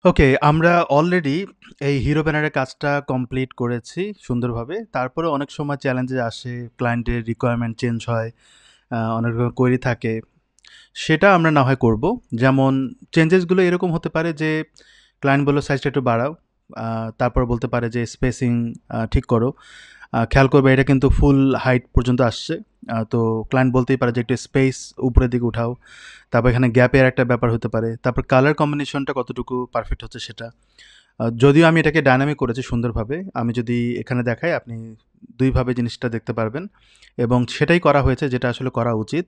ওকে, আমরা অলরেডি এই হিরো ব্যানারের কাজটা কমপ্লিট করেছি সুন্দরভাবে। তারপরেও অনেক সময় চ্যালেঞ্জেস আসে, ক্লায়েন্টের রিকোয়ারমেন্ট চেঞ্জ হয়, অনেক রকম কোয়েরি থাকে। সেটা আমরা না হয় করব। যেমন চেঞ্জেসগুলো এরকম হতে পারে যে ক্লায়েন্ট বলল সাইজটা একটু বাড়াও। তারপর বলতে পারে যে স্পেসিং ঠিক করো। খেয়াল করবে এটা কিন্তু ফুল হাইট পর্যন্ত আসছে। তো ক্লায়েন্ট বলতেই পারে যে একটু স্পেস উপরের দিকে উঠাও। তারপর এখানে গ্যাপের একটা ব্যাপার হতে পারে। তারপর কালার কম্বিনেশনটা কতটুকু পারফেক্ট হচ্ছে সেটা। যদিও আমি এটাকে ডায়নামিক করেছি সুন্দরভাবে। আমি যদি এখানে দেখাই আপনি ২ ভাবে জিনিসটা দেখতে পারবেন এবং সেটাই করা হয়েছে যেটা আসলে করা উচিত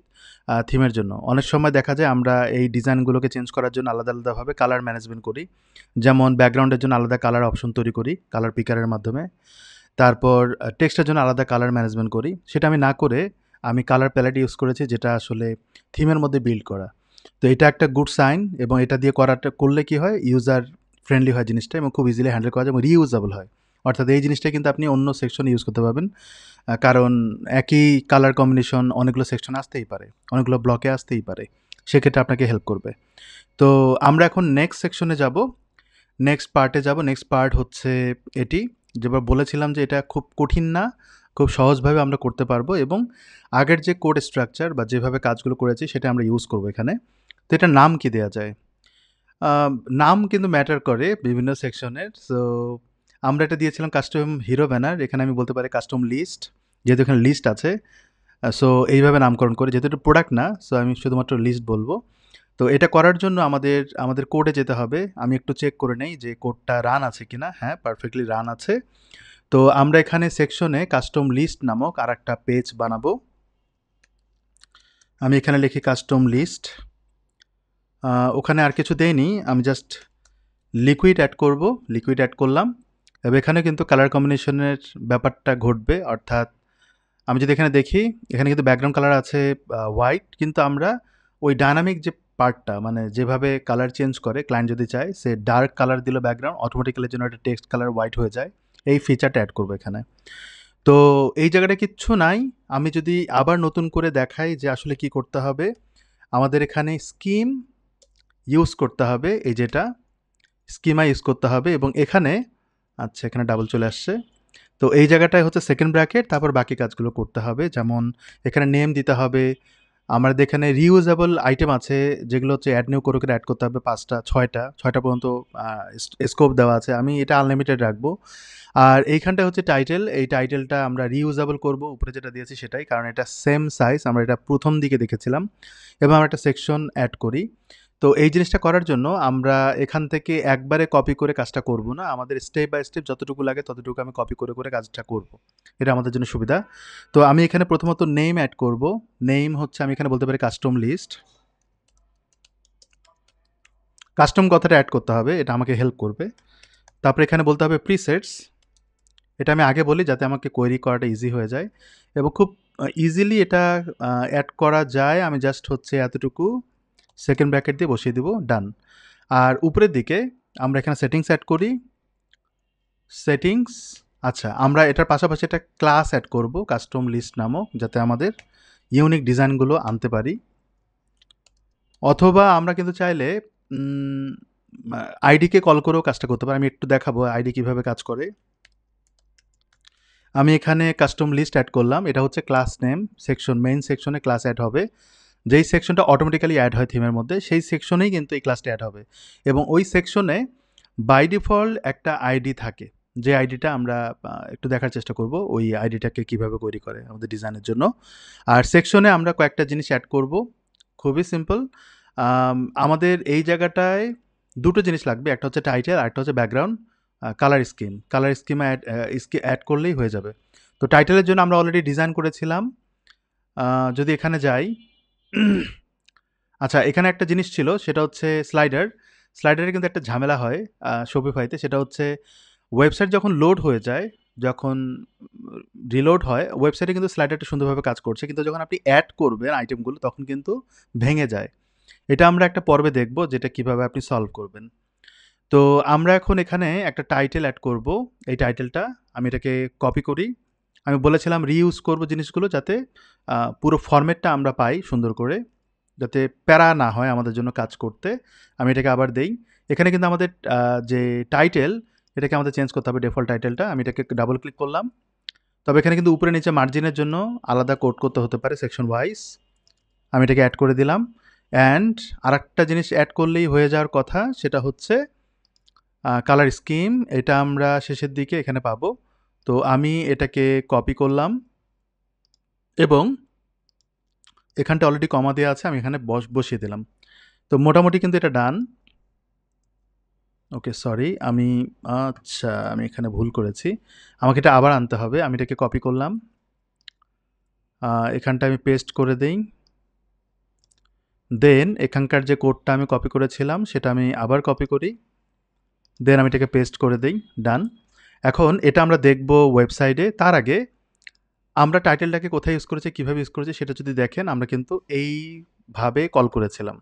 থিমের জন্য। অনেক সময় দেখা যায় আমরা এই ডিজাইনগুলোকে চেঞ্জ করার জন্য আলাদা, আলাদাভাবে কালার ম্যানেজমেন্ট করি। যেমন ব্যাকগ্রাউন্ডের জন্য আলাদা কালার অপশন তৈরি করি কালার পিকারের মাধ্যমে। তারপর টেক্সটের জন্য আলাদা কালার ম্যানেজমেন্ট করি। সেটা আমি না করে আমি কালার প্যালেট ইউজ করেছি যেটা আসলে থিমের মধ্যে বিল্ড করা। তো এটা একটা গুড সাইন এবং এটা দিয়ে করলে কি হয় ইউজার ফ্রেন্ডলি হয় জিনিসটা এবং খুব ইজিলি হ্যান্ডেল করা যায় এবং রিইউজেবল হয়। অর্থাৎ এই জিনিসটা কিন্তু আপনি অন্য সেকশনে ইউজ করতে পারবেন। কারণ একই কালার কম্বিনেশন অনেকগুলো সেকশনে আসতেই পারে, অনেকগুলো ব্লকে আসতেই পারে। সেক্ষেত্রে আপনাকে হেল্প করবে। তো আমরা এখন নেক্সট সেকশনে যাব। নেক্সট পার্টে যাব। নেক্সট পার্ট হচ্ছে এটি। যেবার বলেছিলাম যে এটা খুব কঠিন না, খুব সহজভাবে আমরা করতে পারবো এবং আগের যে কোড স্ট্রাকচার বা যেভাবে কাজগুলো করেছি সেটা আমরা ইউজ করবো এখানে। তো এটার নাম কি দেয়া যায়? আম নাম কিন্তু ম্যাটার করে বিভিন্ন সেকশনের। সো আমরা এটা দিয়েছিলাম কাস্টম হিরো ব্যানার। এখানে আমি বলতে পারি কাস্টম লিস্ট। যেহেতু এখানে লিস্ট আছে, সো এইভাবে নামকরণ করি। যেহেতু এটা প্রোডাক্ট না, সো আমি শুধুমাত্র লিস্ট বলবো। তো এটা করার জন্য আমাদের কোডে যেতে হবে। আমি একটু চেক করে নেই যে কোডটা রান আছে কিনা। হ্যাঁ, পারফেক্টলি রান আছে। তো আমরা এখানে সেকশনে কাস্টম লিস্ট নামক আরেকটা পেজ বানাবো। আমি এখানে লিখি কাস্টম লিস্ট। ওখানে আর কিছু দেইনি। আমি জাস্ট লিকুইড অ্যাড করব। লিকুইড অ্যাড করলাম। এবং এখানে কিন্তু কালার কম্বিনেশনের ব্যাপারটা ঘটবে। অর্থাৎ আমি যদি এখানে দেখি, এখানে কিন্তু ব্যাকগ্রাউন্ড কালার আছে হোয়াইট। কিন্তু আমরা ওই ডায়নামিক যে পার্টটা মানে যেভাবে কালার চেঞ্জ করে ক্লায়েন্ট যদি চায় সে ডার্ক কালার দিল ব্যাকগ্রাউন্ড অটোমেটিক্যালি যেন একটা টেক্সট কালার হোয়াইট হয়ে যায়, এই ফিচারটা অ্যাড করবো এখানে। তো এই জায়গাটা কিচ্ছু নাই। আমি যদি আবার নতুন করে দেখাই যে আসলে কি করতে হবে, আমাদের এখানে স্কিম ইউজ করতে হবে। এই যেটা স্কিমা ইউজ করতে হবে এবং এখানে আচ্ছা এখানে ডাবল চলে আসছে। তো এই জায়গাটায় হচ্ছে সেকেন্ড ব্র্যাকেট, তারপর বাকি কাজগুলো করতে হবে। যেমন এখানে নেম দিতে হবে। আমাদের এখানে রিউজেবল আইটেম আছে যেগুলো হচ্ছে অ্যাড নিউ করে অ্যাড করতে হবে ৫টা ৬টা পর্যন্ত স্কোপ দেওয়া আছে। আমি এটা আনলিমিটেড রাখবো। আর এইখানটা হচ্ছে টাইটেল। এই টাইটেলটা আমরা রিউজেবল করব। উপরে যেটা দিয়েছি সেটাই, কারণ এটা সেম সাইজ। আমরা এটা প্রথম দিকে দেখেছিলাম এবং আমরা একটা সেকশন অ্যাড করি। তো এই জিনিসটা করার জন্য আমরা এখান থেকে একবারে কপি করে কাজটা করব না। আমাদের স্টেপ বাই স্টেপ যতটুকু লাগে ততটুকু আমি কপি করে কাজটা করব। এটা আমাদের জন্য সুবিধা। তো আমি এখানে প্রথমত নেম অ্যাড করব। নেম হচ্ছে আমি এখানে বলতে পারি কাস্টম লিস্ট। কাস্টম কথাটা অ্যাড করতে হবে, এটা আমাকে হেল্প করবে। তারপর এখানে বলতে হবে প্রিসেটস। এটা আমি আগে বলি যাতে আমাকে কোয়েরি করাটা ইজি হয়ে যায় এবং খুব ইজিলি এটা অ্যাড করা যায়। আমি জাস্ট হচ্ছে এতটুকু সেকেন্ড ব্র্যাকেট দিয়ে বসিয়ে দিব, ডান। আর উপরের দিকে আমরা এখানে সেটিংস অ্যাড করি। সেটিংস, আচ্ছা আমরা এটার পাশাপাশি একটা ক্লাস অ্যাড করব কাস্টম লিস্ট নামক, যাতে আমাদের ইউনিক ডিজাইনগুলো আনতে পারি। অথবা আমরা কিন্তু চাইলে আইডিকে কল করেও কাজটা করতে পারি। আমি একটু দেখাবো আইডি কিভাবে কাজ করে। আমি এখানে কাস্টম লিস্ট অ্যাড করলাম। এটা হচ্ছে ক্লাস নেম সেকশন, মেইন সেকশনে ক্লাস অ্যাড হবে। যেই সেকশনটা অটোমেটিক্যালি অ্যাড হয় থিমের মধ্যে সেই সেকশনেই কিন্তু এই ক্লাসটা অ্যাড হবে এবং ওই সেকশনে বাই ডিফল্ট একটা আইডি থাকে, যে আইডিটা আমরা একটু দেখার চেষ্টা করব ওই আইডিটাকে কিভাবে তৈরি করে আমাদের ডিজাইনের জন্য। আর সেকশনে আমরা কয়েকটা জিনিস অ্যাড করব, খুবই সিম্পল। আমাদের এই জায়গাটায় দুটো জিনিস লাগবে, একটা হচ্ছে টাইটেল আর একটা হচ্ছে ব্যাকগ্রাউন্ড কালার স্কিমা অ্যাড করলেই হয়ে যাবে। তো টাইটেলের জন্য আমরা অলরেডি ডিজাইন করেছিলাম। যদি এখানে যাই, আচ্ছা এখানে একটা জিনিস ছিল সেটা হচ্ছে স্লাইডার। স্লাইডারে কিন্তু একটা ঝামেলা হয় শপিফাইতে, সেটা হচ্ছে ওয়েবসাইট যখন লোড হয়ে যায়, যখন রিলোড হয় ওয়েবসাইটে কিন্তু স্লাইডারটা সুন্দরভাবে কাজ করছে, কিন্তু যখন আপনি অ্যাড করবেন আইটেমগুলো তখন কিন্তু ভেঙে যায়। এটা আমরা একটা পর্বে দেখব যেটা কিভাবে আপনি সলভ করবেন। তো আমরা এখন এখানে একটা টাইটেল অ্যাড করব। এই টাইটেলটা আমি এটাকে কপি করি। আমি বলেছিলাম রিইউজ করব জিনিসগুলো যাতে পুরো ফরম্যাটটা আমরা পাই সুন্দর করে, যাতে প্যারা না হয় আমাদের জন্য কাজ করতে। আমি এটাকে আবার দেই এখানে কিন্তু আমাদের যে টাইটেল এটাকে আমাদের চেঞ্জ করতে হবে ডিফল্ট টাইটেলটা। আমি এটাকে ডাবল ক্লিক করলাম। তবে এখানে কিন্তু উপরে নিচে মার্জিনের জন্য আলাদা কোড করতে হতে পারে সেকশন ওয়াইজ। আমি এটাকে অ্যাড করে দিলাম। অ্যান্ড আরেকটা জিনিস অ্যাড করলেই হয়ে যাওয়ার কথা, সেটা হচ্ছে কালার স্কিম। এটা আমরা শেষের দিকে এখানে পাবো। তো আমি এটাকে কপি করলাম এবং এখানটা অলরেডি কমা দেওয়া আছে, আমি এখানে বসিয়ে দিলাম। তো মোটামুটি কিন্তু এটা ডান। ওকে, সরি, আমি এখানে ভুল করেছি। আমাকে এটা আবার আনতে হবে। আমি এটাকে কপি করলাম, এখানটা আমি পেস্ট করে দেই। দেন এখানকার যে কোডটা আমি কপি করেছিলাম সেটা আমি আবার কপি করি। দেন আমি এটাকে পেস্ট করে দেই। ডান। এখন এটা আমরা দেখব ওয়েবসাইটে। তার আগে আমরা টাইটেলটাকে কোথায় ইউজ করেছি, কীভাবে ইউজ করেছি সেটা যদি দেখেন, আমরা কিন্তু এইভাবে কল করেছিলাম।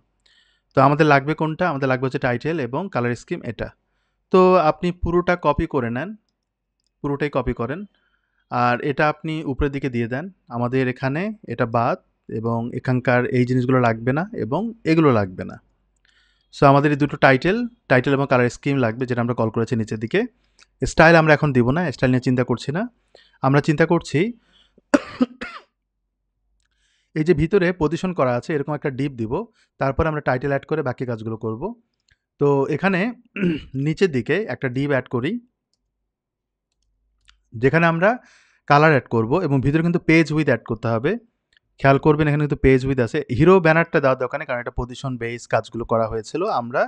তো আমাদের লাগবে কোনটা? আমাদের লাগবে হচ্ছে টাইটেল এবং কালার স্কিম এটা। তো আপনি পুরোটা কপি করে নেন, পুরোটাই কপি করেন। আর এটা আপনি উপরের দিকে দিয়ে দেন। আমাদের এখানে এটা বাদ এবং এখানকার এই জিনিসগুলো লাগবে না এবং এগুলো লাগবে না। সো আমাদের এই দুটো টাইটেল এবং কালার স্কিম লাগবে, যেটা আমরা কল করেছি নিচের দিকে। স্টাইল আমরা এখন দিব না, স্টাইল নিয়ে চিন্তা করছি না। আমরা চিন্তা করছি এই যে ভিতরে পজিশন করা আছে এরকম একটা ডিপ দিব, তারপর আমরা টাইটেল অ্যাড করে বাকি কাজগুলো করব। তো এখানে নিচের দিকে একটা ডিপ অ্যাড করি, যেখানে আমরা কালার অ্যাড করব এবং ভিতরে কিন্তু পেজ উইথ অ্যাড করতে হবে। খেয়াল করবেন এখানে কিন্তু পেজ উইথ আছে। হিরো ব্যানারটা দেওয়ার দরকার নেই, কারণ এটা পজিশন বেস কাজগুলো করা হয়েছিল। আমরা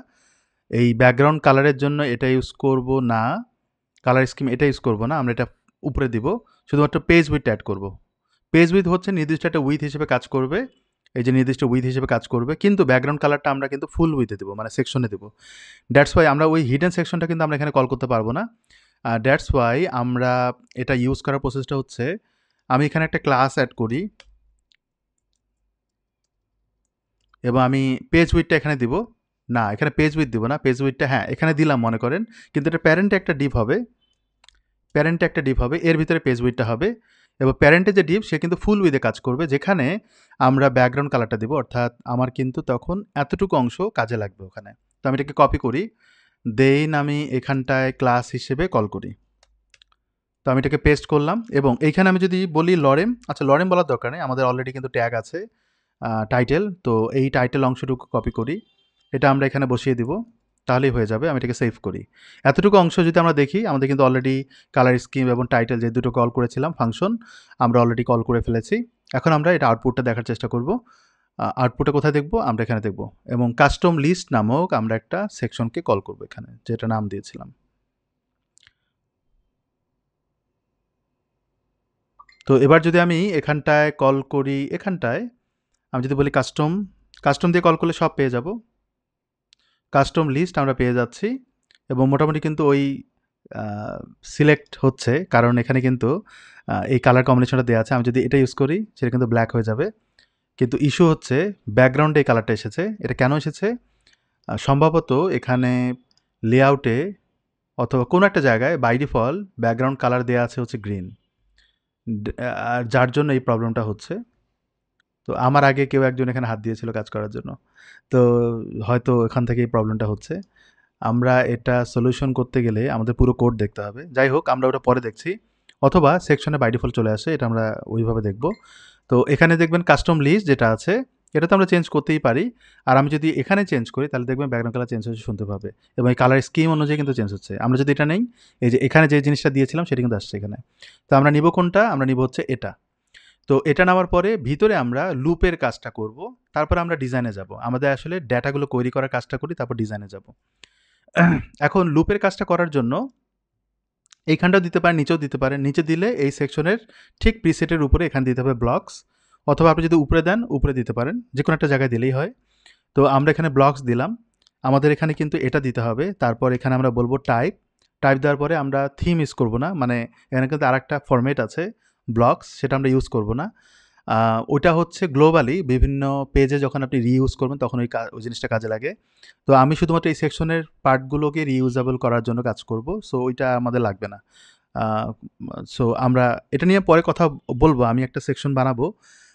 এই ব্যাকগ্রাউন্ড কালারের জন্য এটা ইউজ করব না, কালার স্কিম এটা ইউজ করব না, আমরা এটা উপরে দিব। শুধুমাত্র পেজ উইথ অ্যাড করব। পেজ উইথ হচ্ছে নির্দিষ্ট একটা উইথ হিসেবে কাজ করবে, এই যে নির্দিষ্ট উইথ হিসেবে কাজ করবে, কিন্তু ব্যাকগ্রাউন্ড কালারটা আমরা কিন্তু ফুল উইথে দেবো, মানে সেকশনে দেবো। দ্যাটস ওয়াই আমরা ওই হিডেন সেকশনটা কিন্তু আমরা এখানে কল করতে পারবো না। দ্যাটস ওয়াই আমরা এটা ইউজ করার প্রসেসটা হচ্ছে, আমি এখানে একটা ক্লাস অ্যাড করি এবং আমি পেজ উইথটা এখানে দিব। না, এখানে পেজ উইথ দিব না, পেজ উইথটা হ্যাঁ এখানে দিলাম মনে করেন, কিন্তু এটা প্যারেন্টে একটা ডিপ হবে, এর ভিতরে পেজ উইথটা হবে এবং প্যারেন্টে যে ডিপ সে কিন্তু ফুল উইথে কাজ করবে, যেখানে আমরা ব্যাকগ্রাউন্ড কালারটা দিব, অর্থাৎ আমার কিন্তু তখন এতটুকু অংশ কাজে লাগবে ওখানে। তো আমি এটাকে কপি করি, দেন আমি এখানটায় ক্লাস হিসেবে কল করি। তো আমি এটাকে পেস্ট করলাম এবং এইখানে আমি যদি বলি লরেম, আচ্ছা লরেম বলার দরকার নেই, আমাদের অলরেডি কিন্তু ট্যাগ আছে টাইটেল। তো এই টাইটেল অংশটুকু কপি করি, এটা আমরা এখানে বসিয়ে দিব, তাহলেই হয়ে যাবে। আমি এটাকে সেভ করি। এতটুকু অংশ যদি আমরা দেখি, আমাদের কিন্তু অলরেডি কালার স্কিম এবং টাইটেল যে দুটো কল করেছিলাম ফাংশন, আমরা অলরেডি কল করে ফেলেছি। এখন আমরা এটা আউটপুটটা দেখার চেষ্টা করব। আউটপুটে কোথায় দেখব? আমরা এখানে দেখব এবং কাস্টম লিস্ট নামক আমরা একটা সেকশনকে কল করব এখানে, যেটা নাম দিয়েছিলাম। তো এবার যদি আমি এখানটায় কল করি, এখানটায় আমি যদি বলি কাস্টম দিয়ে কল করলে সব পেয়ে যাব। কাস্টম লিস্ট আমরা পেয়ে যাচ্ছি এবং মোটামুটি কিন্তু ওই সিলেক্ট হচ্ছে, কারণ এখানে কিন্তু এই কালার কম্বিনেশনটা দেওয়া আছে। আমি যদি এটা ইউজ করি সেটা কিন্তু ব্ল্যাক হয়ে যাবে, কিন্তু ইস্যু হচ্ছে ব্যাকগ্রাউন্ডে এই কালারটা এসেছে। এটা কেন এসেছে? সম্ভবত এখানে লেআউটে অথবা কোনো একটা জায়গায় বাই ডিফল্ট ব্যাকগ্রাউন্ড কালার দেওয়া আছে হচ্ছে গ্রিন, আর যার জন্য এই প্রবলেমটা হচ্ছে। তো আমার আগে কেউ একজন এখানে হাত দিয়েছিল কাজ করার জন্য, তো হয়তো এখান থেকে এই প্রবলেমটা হচ্ছে। আমরা এটা সলিউশন করতে গেলে আমাদের পুরো কোড দেখতে হবে। যাই হোক, আমরা ওটা পরে দেখছি, অথবা সেকশনে বাই ডিফল্ট চলে আসে, এটা আমরা ওইভাবে দেখব। তো এখানে দেখবেন কাস্টম লিস্ট যেটা আছে, এটা তো আমরা চেঞ্জ করতেই পারি। আর আমি যদি এখানে চেঞ্জ করি তাহলে দেখবেন ব্যাকগ্রাউন্ড কালার চেঞ্জ হচ্ছে সুন্দরভাবে এবং এই কালার স্কিম অনুযায়ী কিন্তু চেঞ্জ হচ্ছে। আমরা যদি এটা নেই, এই যে এখানে যে জিনিসটা দিয়েছিলাম সেটা কিন্তু আসছে এখানে। তো আমরা নিব কোনটা? আমরা নিব হচ্ছে এটা। তো এটা নেওয়ার পরে ভিতরে আমরা লুপের কাজটা করব, তারপর আমরা ডিজাইনে যাব। আমাদের আসলে ডেটাগুলো কোয়েরি করার কাজটা করি, তারপর ডিজাইনে যাব। এখন লুপের কাজটা করার জন্য এইখানটাও দিতে পারেন, নিচেও দিতে পারেন। নিচে দিলে এই সেকশনের ঠিক প্রিসেটের উপরে এখানে দিতে হবে ব্লকস, অথবা আপনি যদি উপরে দেন উপরে দিতে পারেন, যে কোনো একটা জায়গায় দিলেই হয়। তো আমরা এখানে ব্লকস দিলাম, আমাদের এখানে কিন্তু এটা দিতে হবে। তারপর এখানে আমরা বলবো টাইপ দেওয়ার পরে আমরা থিম ইউজ করব না, মানে এখানে কিন্তু আরেকটা ফরম্যাট আছে ব্লকস, সেটা আমরা ইউজ করব না। ওইটা হচ্ছে গ্লোবালি বিভিন্ন পেজে যখন আপনি রিইউজ করবেন তখন ওই জিনিসটা কাজে লাগে। তো আমি শুধুমাত্র এই সেকশনের পার্টগুলোকে রিইউজেবল করার জন্য কাজ করব, সো ওইটা আমাদের লাগবে না। সো আমরা এটা নিয়ে পরে কথা বলবো। আমি একটা সেকশন বানাবো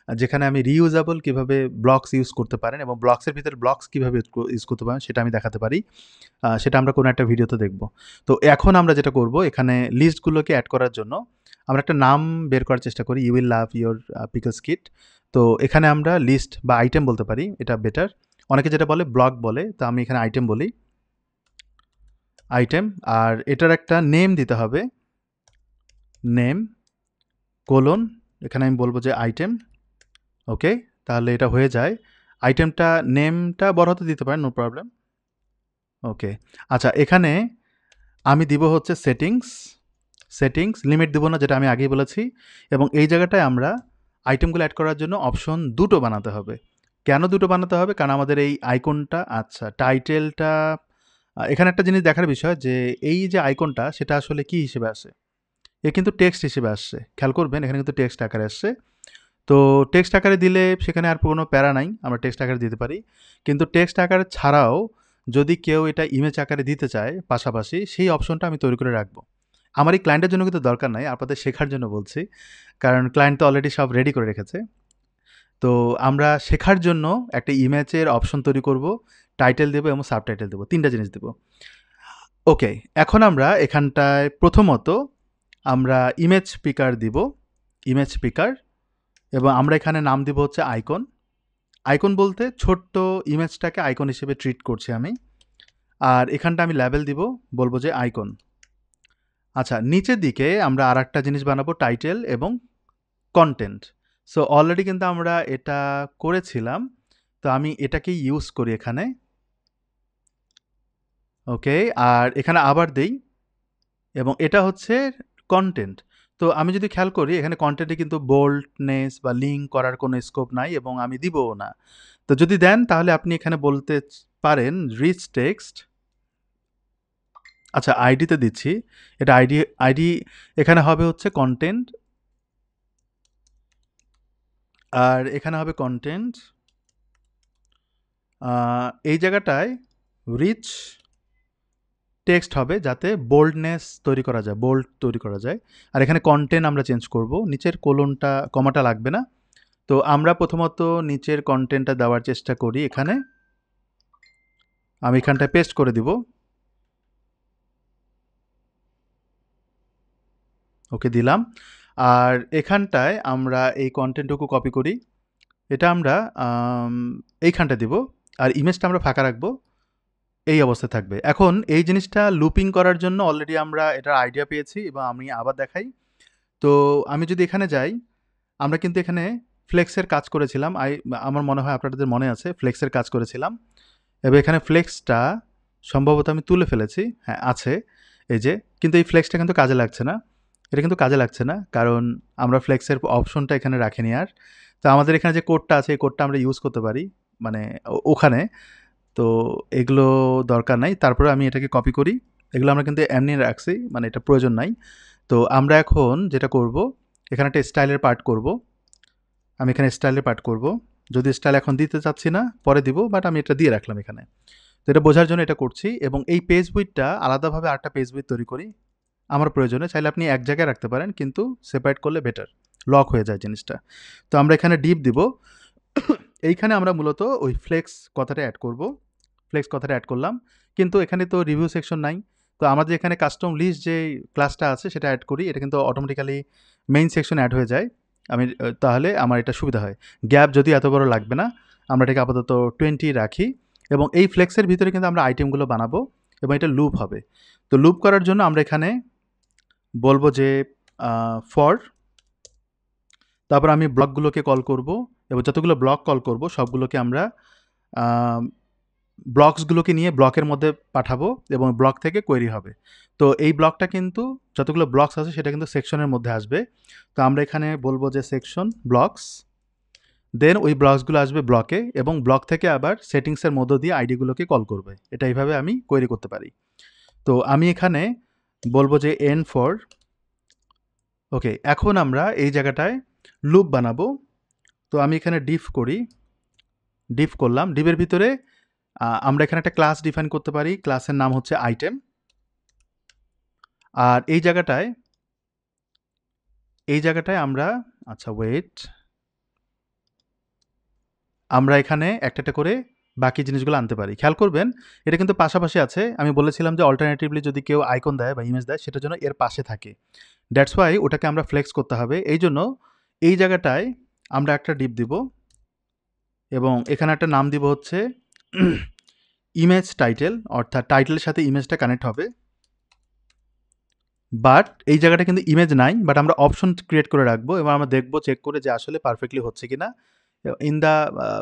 যেখানে আমি রিইউজেবল কিভাবে ব্লকস ইউজ করতে পারেন এবং ব্লকসের ভিতরে ব্লকস কিভাবে ইউজ করতে পারেন সেটা আমি দেখাতে পারি। সেটা আমরা কোনো একটা ভিডিওতে দেখব। তো এখন আমরা যেটা করব, এখানে লিস্টগুলোকে অ্যাড করার জন্য আমরা একটা নাম বের করার চেষ্টা করি, you will love your pickles kit. তো এখানে আমরা লিস্ট বা আইটেম বলতে পারি, এটা বেটার। অনেকে যেটা বলে ব্লক বলে, তো আমি এখানে আইটেম বলি, আইটেম। আর এটার একটা নেম দিতে হবে, নেম কোলন, এখানে আমি বলবো যে আইটেম। ওকে, তাহলে এটা হয়ে যায়। আইটেমটা নেমটা বড় হতে দিতে পারেন, নো প্রবলেম। ওকে, আচ্ছা, এখানে আমি দিব হচ্ছে সেটিংস লিমিট দিব না, যেটা আমি আগেই বলেছি। এবং এই জায়গাটায় আমরা আইটেমগুলো অ্যাড করার জন্য অপশন দুটো বানাতে হবে। কেন দুটো বানাতে হবে? কারণ আমাদের এই আইকনটা, আচ্ছা টাইটেলটা, এখানে একটা জিনিস দেখার বিষয় যে এই যে আইকনটা সেটা আসলে কি হিসেবে আসে, এ কিন্তু টেক্সট হিসেবে আসছে, খেয়াল করবেন এখানে কিন্তু টেক্সট আকারে আসছে। তো টেক্সট আকারে দিলে সেখানে আর কোনো প্যারা নাই, আমরা টেক্সট আকারে দিতে পারি। কিন্তু টেক্সট আকারে ছাড়াও যদি কেউ এটা ইমেজ আকারে দিতে চায় পাশাপাশি, সেই অপশনটা আমি তৈরি করে রাখবো। আমার এই ক্লায়েন্টের জন্য কিন্তু দরকার নাই, আপনাদের শেখার জন্য বলছি, কারণ ক্লায়েন্ট তো অলরেডি সব রেডি করে রেখেছে। তো আমরা শেখার জন্য একটা ইমেজের অপশন তৈরি করব, টাইটেল দেবো এবং সাবটাইটেল দেবো, তিনটা জিনিস দেবো। ওকে, এখন আমরা এখানটায় প্রথমত আমরা ইমেজ পিকার দিব, ইমেজ পিকার, এবং আমরা এখানে নাম দিব হচ্ছে আইকন। আইকন বলতে ছোট্ট ইমেজটাকে আইকন হিসেবে ট্রিট করছি আমি। আর এখানটা আমি লেবেল দিব, বলবো যে আইকন। আচ্ছা, নিচের দিকে আমরা আর একটা জিনিস বানাবো, টাইটেল এবং কন্টেন্ট। সো অলরেডি কিন্তু আমরা এটা করেছিলাম, তো আমি এটাকেই ইউজ করি এখানে। ওকে, আর এখানে আবার দেই, এবং এটা হচ্ছে কন্টেন্ট। তো আমি যদি খেয়াল করি এখানে কন্টেন্টে কিন্তু বোল্ডনেস বা লিঙ্ক করার কোনো স্কোপ নাই, এবং আমি দিবও না। তো যদি দেন তাহলে আপনি এখানে বলতে পারেন রিচ টেক্সট। আচ্ছা, আইডিতে দিচ্ছি, এটা আইডি এখানে হবে হচ্ছে কন্টেন্ট, আর এখানে হবে কন্টেন্ট। এই জায়গাটায় রিচ টেক্সট হবে যাতে বোল্ডনেস তৈরি করা যায়, বোল্ড তৈরি করা যায়। আর এখানে কন্টেন্ট আমরা চেঞ্জ করব, নিচের কোলনটা কমাটা লাগবে না। তো আমরা প্রথমত নিচের কন্টেন্টটা দেওয়ার চেষ্টা করি এখানে, আমি এখানটায় পেস্ট করে দিব। ওকে, দিলাম। আর এখানটায় আমরা এই কন্টেন্টটুকু কপি করি, এটা আমরা এইখানটা দিব, আর ইমেজটা আমরা ফাঁকা রাখবো, এই অবস্থায় থাকবে। এখন এই জিনিসটা লুপিং করার জন্য অলরেডি আমরা এটার আইডিয়া পেয়েছি, এবং আমি আবার দেখাই। তো আমি যদি এখানে যাই, আমরা কিন্তু এখানে ফ্লেক্সের কাজ করেছিলাম, আমার মনে হয় আপনাদের মনে আছে ফ্লেক্সের কাজ করেছিলাম। এবার এখানে ফ্লেক্সটা সম্ভবত আমি তুলে ফেলেছি, হ্যাঁ আছে, এই যে। কিন্তু এই ফ্লেক্সটা কিন্তু কাজে লাগছে না, এটা কিন্তু কাজে লাগছে না, কারণ আমরা ফ্লেক্সের অপশনটা এখানে রাখিনি আর। তো আমাদের এখানে যে কোডটা আছে এই কোডটা আমরা ইউজ করতে পারি, মানে ওখানে। তো এগুলো দরকার নাই, তারপরে আমি এটাকে কপি করি। এগুলো আমরা কিন্তু এমনি রাখছি, মানে এটা প্রয়োজন নাই। তো আমরা এখন যেটা করব, এখানে একটা স্টাইলের পার্ট করব, আমি এখানে স্টাইলের পার্ট করব। যদি স্টাইল এখন দিতে চাচ্ছি না, পরে দিব, বাট আমি এটা দিয়ে রাখলাম এখানে। তো এটা বোঝার জন্য এটা করছি, এবং এই পেজ বুইটটা আলাদাভাবে আরেকটা পেজ বুইট তৈরি করি আমার প্রয়োজনে। চাইলে আপনি এক জায়গায় রাখতে পারেন, কিন্তু সেপারেট করলে বেটার, লক হয়ে যায় জিনিসটা। তো আমরা এখানে ডিপ দিব, এইখানে আমরা মূলত ওই ফ্লেক্স কথাটা অ্যাড করব, ফ্লেক্স কথাটা অ্যাড করলাম। কিন্তু এখানে তো রিভিউ সেকশন নাই, তো আমাদের এখানে কাস্টম লিস্ট যে ক্লাসটা আছে সেটা অ্যাড করি, এটা কিন্তু অটোমেটিক্যালি মেইন সেকশন অ্যাড হয়ে যায়। আমি তাহলে আমার এটা সুবিধা হয়, গ্যাপ যদি এত বড় লাগবে না, আমরা এটাকে আপাতত 20 রাখি। এবং এই ফ্লেক্সের ভিতরে কিন্তু আমরা আইটেমগুলো বানাবো, এবং এটা লুপ হবে। তো লুপ করার জন্য আমরা এখানে বলবো যে ফর, তারপর আমি ব্লকগুলোকে কল করব, এবং যতগুলো ব্লক কল করব সবগুলোকে আমরা ব্লকসগুলোকে নিয়ে ব্লকের মধ্যে পাঠাবো, এবং ব্লক থেকে কোয়েরি হবে। তো এই ব্লকটা কিন্তু যতগুলো ব্লকস আছে সেটা কিন্তু সেকশনের মধ্যে আসবে। তো আমরা এখানে বলবো যে সেকশন ব্লকস, দেন ওই ব্লকসগুলো আসবে ব্লকে, এবং ব্লক থেকে আবার সেটিংসের মধ্য দিয়ে আইডিগুলোকে কল করবে। এটা এইভাবে আমি কোয়েরি করতে পারি। তো আমি এখানে বলবো যে এন ফর, ওকে, এখন আমরা এই জায়গাটায় লুপ বানাবো। তো আমি এখানে ডিফ করি, ডিফ করলাম, ডিফের ভিতরে আমরা এখানে একটা ক্লাস ডিফাইন করতে পারি, ক্লাসের নাম হচ্ছে আইটেম। আর এই জায়গাটায় আমরা, আচ্ছা ওয়েট, আমরা এখানে একটা করে বাকি জিনিসগুলো আনতে পারি। খেয়াল করবেন এটা কিন্তু পাশাপাশি আছে। আমি বলেছিলাম যে অল্টারনেটিভলি যদি কেউ আইকন দেয় বা ইমেজ দেয় সেটার জন্য এর পাশে থাকে। দ্যাটস ওয়াই ওটাকে আমরা ফ্লেক্স করতে হবে। এই জন্য এই জায়গাটায় আমরা একটা ডিপ দিব এবং এখানে একটা নাম দিব হচ্ছে ইমেজ টাইটেল, অর্থাৎ টাইটেলের সাথে ইমেজটা কানেক্ট হবে। বাট এই জায়গাটা কিন্তু ইমেজ নাই, বাট আমরা অপশন ক্রিয়েট করে রাখবো এবং আমরা দেখবো চেক করে যে আসলে পারফেক্টলি হচ্ছে কিনা। ইন দ্য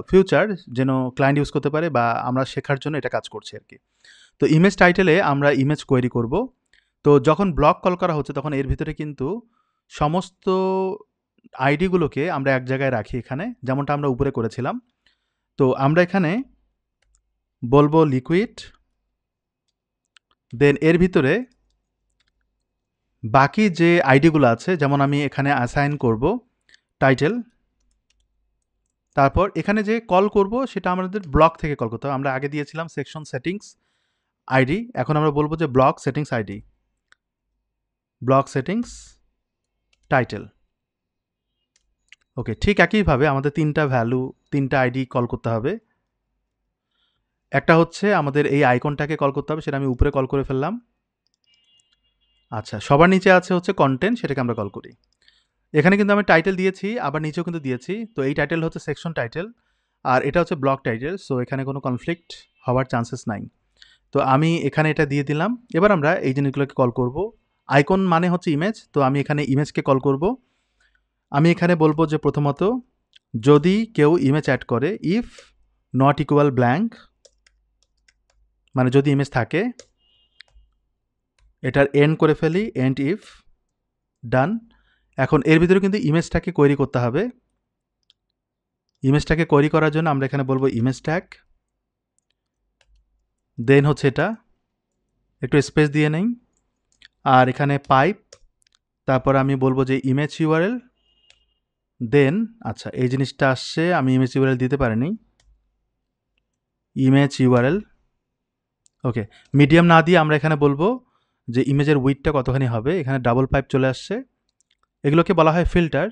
ফিউচার যেন ক্লায়েন্ট ইউজ করতে পারে বা আমরা শেখার জন্য এটা কাজ করছি আর কি। তো ইমেজ টাইটেলে আমরা ইমেজ কোয়েরি করব। তো যখন ব্লক কল করা হচ্ছে তখন এর ভিতরে কিন্তু সমস্ত আইডিগুলোকে আমরা এক জায়গায় রাখি এখানে, যেমনটা আমরা উপরে করেছিলাম। তো আমরা এখানে বলবো লিকুইড, দেন এর ভিতরে বাকি যে আইডিগুলো আছে, যেমন আমি এখানে অ্যাসাইন করব টাইটেল, তারপর এখানে যে কল করব সেটা আমাদের ব্লক থেকে কল করতে হবে। আমরা আগে দিয়েছিলাম সেকশন সেটিংস আইডি, এখন আমরা বলবো যে block settings ID, block settings title. Okay, ঠিক একইভাবে আমাদের তিনটা আইডি কল করতে হবে। একটা হচ্ছে আমাদের এই আইকনটাকে কল করতে হবে, সেটা আমি উপরে কল করে ফেললাম। আচ্ছা, সবার নিচে আছে হচ্ছে কন্টেন্ট, সেটাকে আমরা কল করি। এখানে কিন্তু আমি টাইটেল দিয়েছি, আবার নিচেও কিন্তু দিয়েছি। তো এই টাইটেল হচ্ছে সেকশন টাইটেল আর এটা হচ্ছে ব্লক টাইটেল, সো এখানে কোনো কনফ্লিক্ট হওয়ার চান্সেস নাই। তো আমি এখানে এটা দিয়ে দিলাম। এবার আমরা এই জিনিসগুলোকে কল করব। আইকন মানে হচ্ছে ইমেজ, তো আমি এখানে ইমেজকে কল করব। আমি এখানে বলবো যে প্রথমত যদি কেউ ইমেজ অ্যাড করে, ইফ নট ইকুয়াল ব্ল্যাঙ্ক, মানে যদি ইমেজ থাকে, এটার এন্ড করে ফেলি, এন্ড ইফ, ডান। এখন এর ভিতরে কিন্তু ইমেজটাকে কোয়েরি করতে হবে। ইমেজটাকে কোয়েরি করার জন্য আমরা এখানে বলবো ইমেজ ট্যাগ, দেন হচ্ছে এটা একটু স্পেস দিয়ে নেই, আর এখানে পাইপ, তারপর আমি বলবো যে ইমেজ ইউআরএল, দেন আচ্ছা এই জিনিসটা আসছে, আমি ইমেজ ইউআরএল দিতে পারিনি, ইমেজ ইউআরএল। ওকে, মিডিয়াম না দিয়ে আমরা এখানে বলবো যে ইমেজের উইডথটা কতখানি হবে। এখানে ডাবল পাইপ চলে আসছে। এগুলোকে বলা হয় ফিল্টার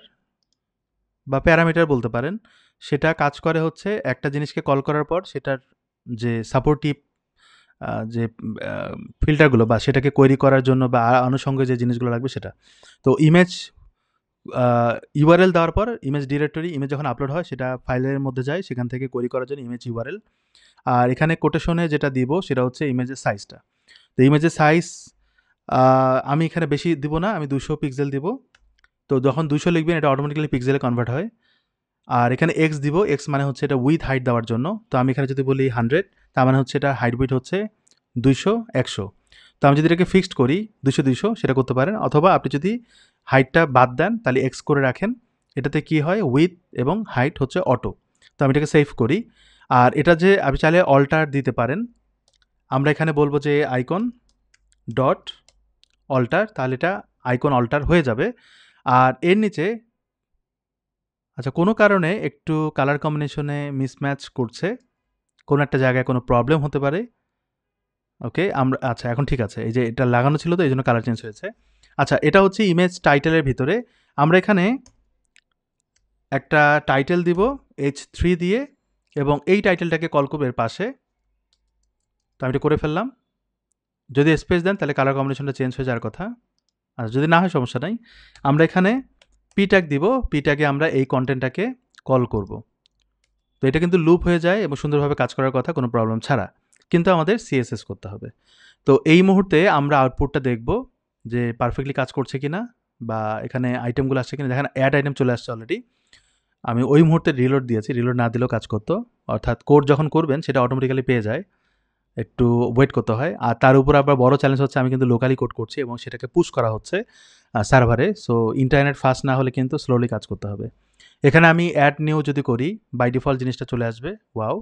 বা প্যারামিটার বলতে পারেন। সেটা কাজ করে হচ্ছে একটা জিনিসকে কল করার পর সেটার যে সাপোর্টিভ যে ফিল্টারগুলো বা সেটাকে কোয়েরি করার জন্য বা আনুষঙ্গ যে জিনিসগুলো লাগবে সেটা। তো ইমেজ ইউআরএল দেওয়ার পর ইমেজ ডিরেক্টরি, ইমেজ যখন আপলোড হয় সেটা ফাইলের মধ্যে যায়, সেখান থেকে কোয়েরি করার জন্য ইমেজ ইউআরএল। আর এখানে কোটেশনে যেটা দিব সেটা হচ্ছে ইমেজের সাইজটা। তো ইমেজের সাইজ আমি এখানে বেশি দিব না, আমি 200 পিক্সেল দিব। তো যখন 200 লিখবেন এটা অটোমেটিক্যালি পিক্সেলে কনভার্ট হয়। আর এখানে এক্স দিব, এক্স মানে হচ্ছে এটা উইথ হাইট দেওয়ার জন্য। তো আমি এখানে যদি বলি 100, তার মানে হচ্ছে এটা হাইট উইথ হচ্ছে 200, 100। তো আমি যদি এটাকে ফিক্সড করি 200 200 সেটা করতে পারেন, অথবা আপনি যদি হাইটটা বাদ দেন তাহলে এক্স করে রাখেন। এটাতে কি হয়, উইথ এবং হাইট হচ্ছে অটো। তো আমি এটাকে সেভ করি। আর এটা যে আপনি চাইলে অল্টার দিতে পারেন। আমরা এখানে বলবো যে আইকন ডট অল্টার, তাহলে এটা আইকন অল্টার হয়ে যাবে। আর এর নিচে আচ্ছা কোনো কারণে একটু কালার কম্বিনেশনে মিসম্যাচ করছে, কোনো একটা জায়গায় কোনো প্রবলেম হতে পারে। ওকে, আমরা আচ্ছা এখন ঠিক আছে, এই যে এটা লাগানো ছিল তো এই জন্য কালার চেঞ্জ হয়েছে। আচ্ছা, এটা হচ্ছে ইমেজ টাইটেলের ভিতরে আমরা এখানে একটা টাইটেল দিব h3 দিয়ে, এবং এই টাইটেলটাকে কল করবো এর পাশে। তো আমি এটা করে ফেললাম। যদি স্পেস দেন তাহলে কালার কম্বিনেশনটা চেঞ্জ হয়ে যাওয়ার কথা, আর যদি না হয় সমস্যা নাই। আমরা এখানে পি ট্যাগ দিব, পি ট্যাগে আমরা এই কন্টেন্টটাকে কল করব। তো এটা কিন্তু লুপ হয়ে যায় এবং সুন্দরভাবে কাজ করার কথা কোনো প্রবলেম ছাড়া, কিন্তু আমাদের সিএসএস করতে হবে। তো এই মুহূর্তে আমরা আউটপুটটা দেখব যে পারফেক্টলি কাজ করছে কিনা, বা এখানে আইটেমগুলো আসছে কিনা। দেখেন অ্যাড আইটেম চলে আসছে অলরেডি। আমি ওই মুহূর্তে রিলোড দিয়েছি, রিলোড না দিলেও কাজ করতো, অর্থাৎ কোড যখন করবেন সেটা অটোমেটিক্যালি পেয়ে যায়, একটু ওয়েট করতে হয়। আর তার উপর আবার বড় চ্যালেঞ্জ হচ্ছে আমি কিন্তু লোকালি কোড করছি এবং সেটাকে পুশ করা হচ্ছে সার্ভারে। সো ইন্টারনেট ফাস্ট না হলে কিন্তু স্লোলি কাজ করতে হবে। এখানে আমি অ্যাড নিউ যদি করি বাই ডিফল্ট জিনিসটা চলে আসবে, ওয়াও।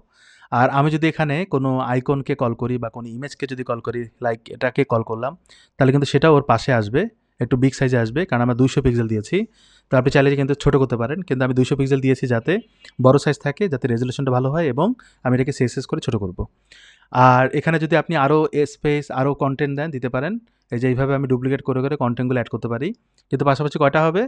আর আমি যদি এখানে কোনো আইকনকে কল করি বা কোনো ইমেজকে যদি কল করি, লাইক এটাকে কল করলাম, তাহলে কিন্তু সেটা ওর পাশে আসবে, একটু বিগ সাইজে আসবে, কারণ আমরা 200 পিক্সেল দিয়েছি। তো আপনি চাইলে কিন্তু ছোটো করতে পারেন, কিন্তু আমি 200 পিক্সেল দিয়েছি যাতে বড় সাইজ থাকে, যাতে রেজলিউশনটা ভালো হয়, এবং আমি এটাকে সিএসএস করে ছোটো করব। আর এখানে যদি আপনি আরও স্পেস আরও কন্টেন্ট দিতে পারেন। এই যে এইভাবে আমি ডুপ্লিকেট করে করে কন্টেন্টগুলো অ্যাড করতে পারি, কিন্তু পাশাপাশি কয়টা হবে,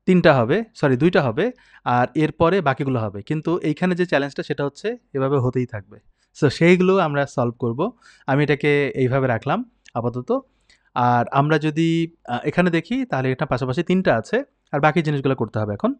৩টা হবে, সরি ২টা হবে। আর এরপরে বাকিগুলো হবে। কিন্তু এইখানে যে চ্যালেঞ্জটা সেটা হচ্ছে এভাবে হতেই থাকবে। সো সেইগুলো আমরা সলভ করব। আমি এটাকে এইভাবে রাখলাম আপাতত। আর আমরা যদি এখানে দেখি তাহলে এটা পাশাপাশি ৩টা আছে। আর বাকি জিনিসগুলো করতে হবে এখন।